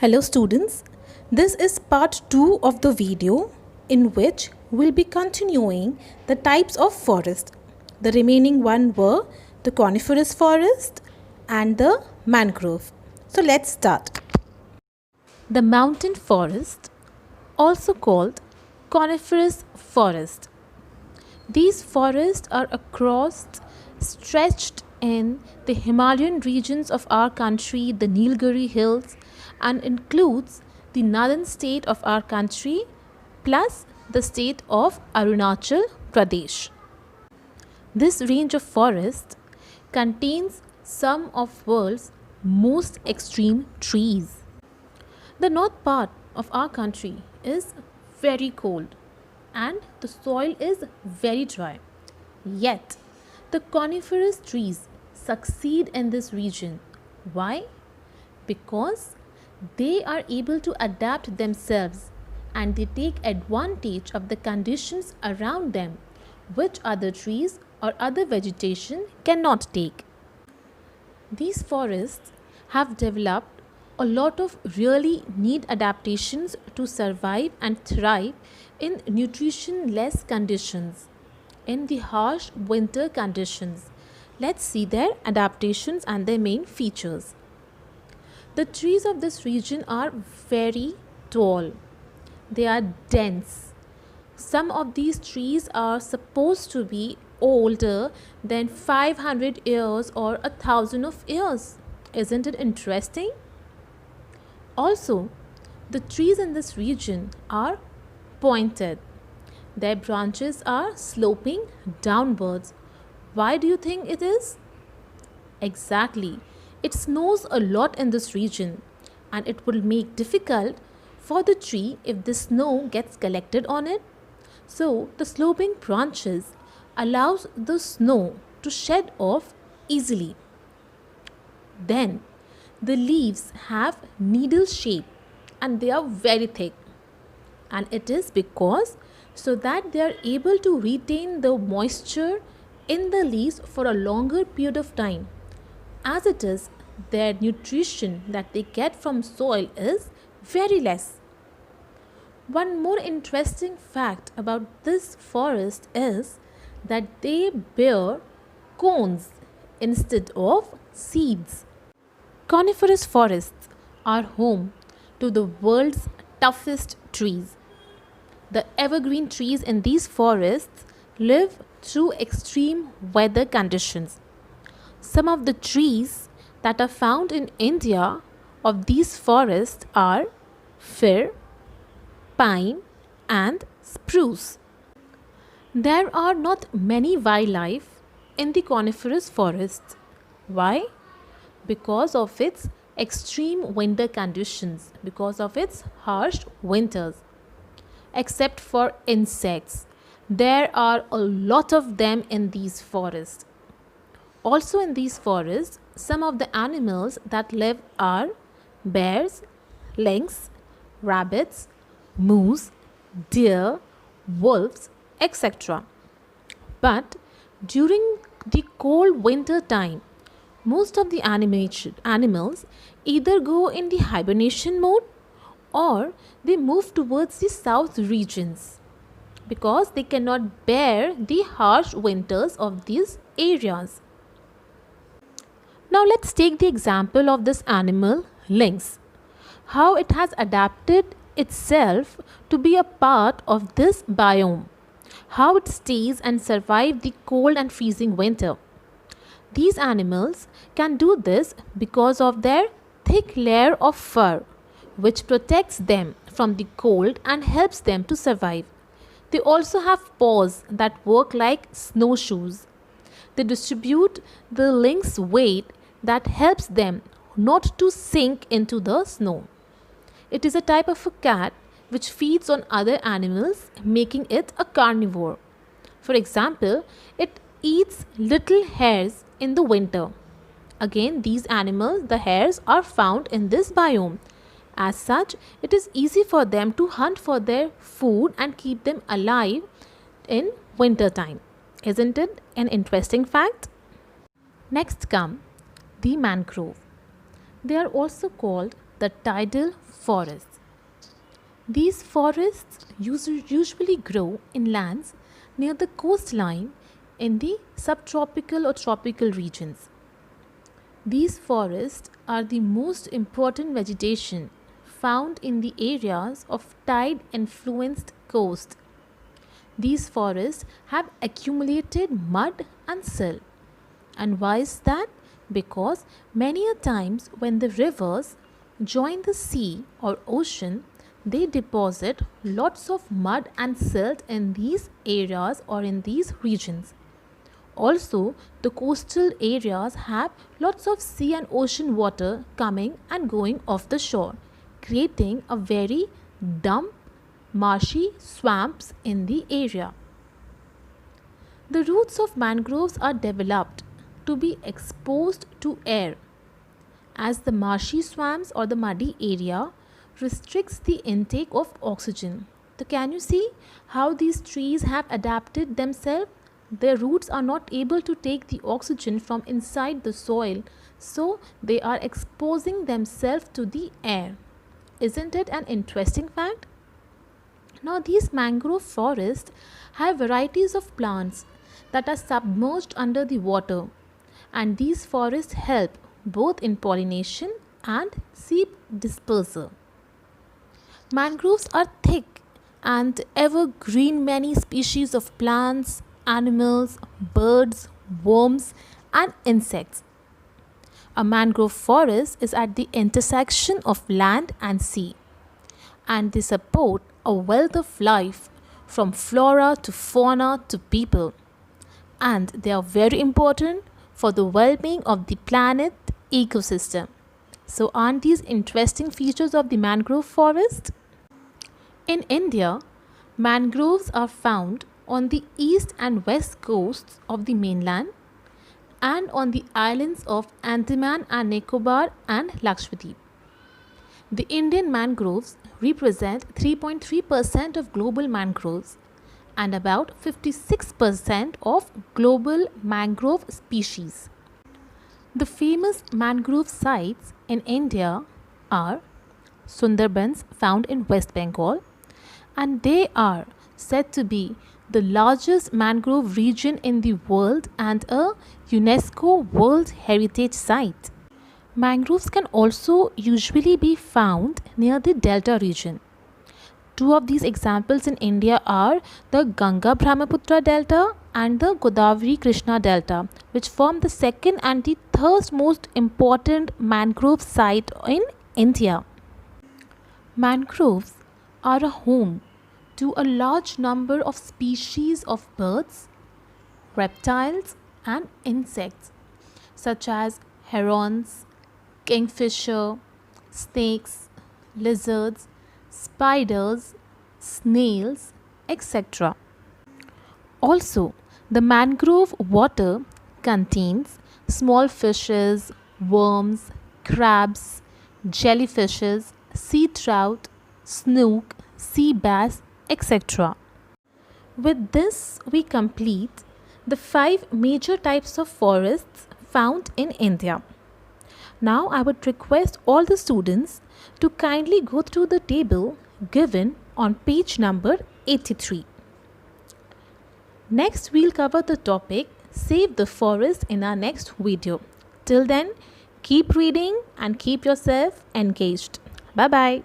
Hello students, this is part 2 of the video in which we'll be continuing the types of forest. The remaining one were the coniferous forest and the mangrove. So let's start. The mountain forest, also called coniferous forest. These forests are stretched in the Himalayan regions of our country, the Nilgiri hills, and includes the northern state of our country plus the state of Arunachal Pradesh. This range of forest contains some of world's most extreme trees. The north part of our country is very cold and the soil is very dry. Yet, the coniferous trees succeed in this region. Why? Because they are able to adapt themselves and they take advantage of the conditions around them, which other trees or other vegetation cannot take. These forests have developed a lot of really neat adaptations to survive and thrive in nutrition-less conditions, in the harsh winter conditions. Let's see their adaptations and their main features. The trees of this region are very tall. They are dense. Some of these trees are supposed to be older than 500 years or 1,000 of years. Isn't it interesting? Also, the trees in this region are pointed. Their branches are sloping downwards. Why do you think it is? Exactly. It snows a lot in this region and it will make difficult for the tree if the snow gets collected on it. So the sloping branches allows the snow to shed off easily. Then the leaves have needle shape and they are very thick, and it is because so that they are able to retain the moisture in the leaves for a longer period of time. As it is, their nutrition that they get from soil is very less. One more interesting fact about this forest is that they bear cones instead of seeds. Coniferous forests are home to the world's toughest trees. The evergreen trees in these forests live through extreme weather conditions. Some of the trees that are found in India of these forests are fir, pine, and spruce. There are not many wildlife in the coniferous forests. Why? Because of its extreme winter conditions, because of its harsh winters. Except for insects, there are a lot of them in these forests. Also in these forests, some of the animals that live are bears, lynx, rabbits, moose, deer, wolves, etc. But during the cold winter time, most of the animals either go in the hibernation mode or they move towards the south regions because they cannot bear the harsh winters of these areas. Now let's take the example of this animal, lynx. How it has adapted itself to be a part of this biome. How it stays and survives the cold and freezing winter. These animals can do this because of their thick layer of fur, which protects them from the cold and helps them to survive. They also have paws that work like snowshoes. They distribute the lynx weight that helps them not to sink into the snow. It is a type of a cat which feeds on other animals, making it a carnivore. For example, it eats little hares in the winter. Again, these animals, the hares, are found in this biome. As such, it is easy for them to hunt for their food and keep them alive in winter time. Isn't it an interesting fact? Next come the mangrove. They are also called the tidal forests. These forests usually grow in lands near the coastline in the subtropical or tropical regions. These forests are the most important vegetation found in the areas of tide-influenced coast. These forests have accumulated mud and silt. And why is that? Because many a times when the rivers join the sea or ocean, they deposit lots of mud and silt in these areas or in these regions. Also, the coastal areas have lots of sea and ocean water coming and going off the shore, creating a very damp, marshy swamps in the area. The roots of mangroves are developed to be exposed to air, as the marshy swamps or the muddy area restricts the intake of oxygen. So can you see how these trees have adapted themselves? Their roots are not able to take the oxygen from inside the soil, so they are exposing themselves to the air. Isn't it an interesting fact? Now these mangrove forests have varieties of plants that are submerged under the water, and these forests help both in pollination and seed dispersal. Mangroves are thick and evergreen. Many species of plants, animals, birds, worms and insects. A mangrove forest is at the intersection of land and sea, and they support a wealth of life from flora to fauna to people, and they are very important for the well-being of the planet ecosystem. So aren't these interesting features of the mangrove forest? In India, mangroves are found on the east and west coasts of the mainland and on the islands of Andaman and Nicobar and Lakshadweep. The Indian mangroves represent 3.3% of global mangroves and about 56% of global mangrove species. The famous mangrove sites in India are Sundarbans, found in West Bengal, and they are said to be the largest mangrove region in the world and a UNESCO World Heritage Site. Mangroves can also usually be found near the delta region. Two of these examples in India are the Ganga Brahmaputra Delta and the Godavari Krishna Delta, which form the second and the third most important mangrove site in India. Mangroves are a home to a large number of species of birds, reptiles and insects such as herons, kingfisher, snakes, lizards, spiders, snails, etc. Also, the mangrove water contains small fishes, worms, crabs, jellyfishes, sea trout, snook, sea bass, etc. With this, we complete the 5 major types of forests found in India. Now, I would request all the students to kindly go through the table given on page number 83. Next, we'll cover the topic Save the Forest in our next video. Till then, keep reading and keep yourself engaged. Bye-bye.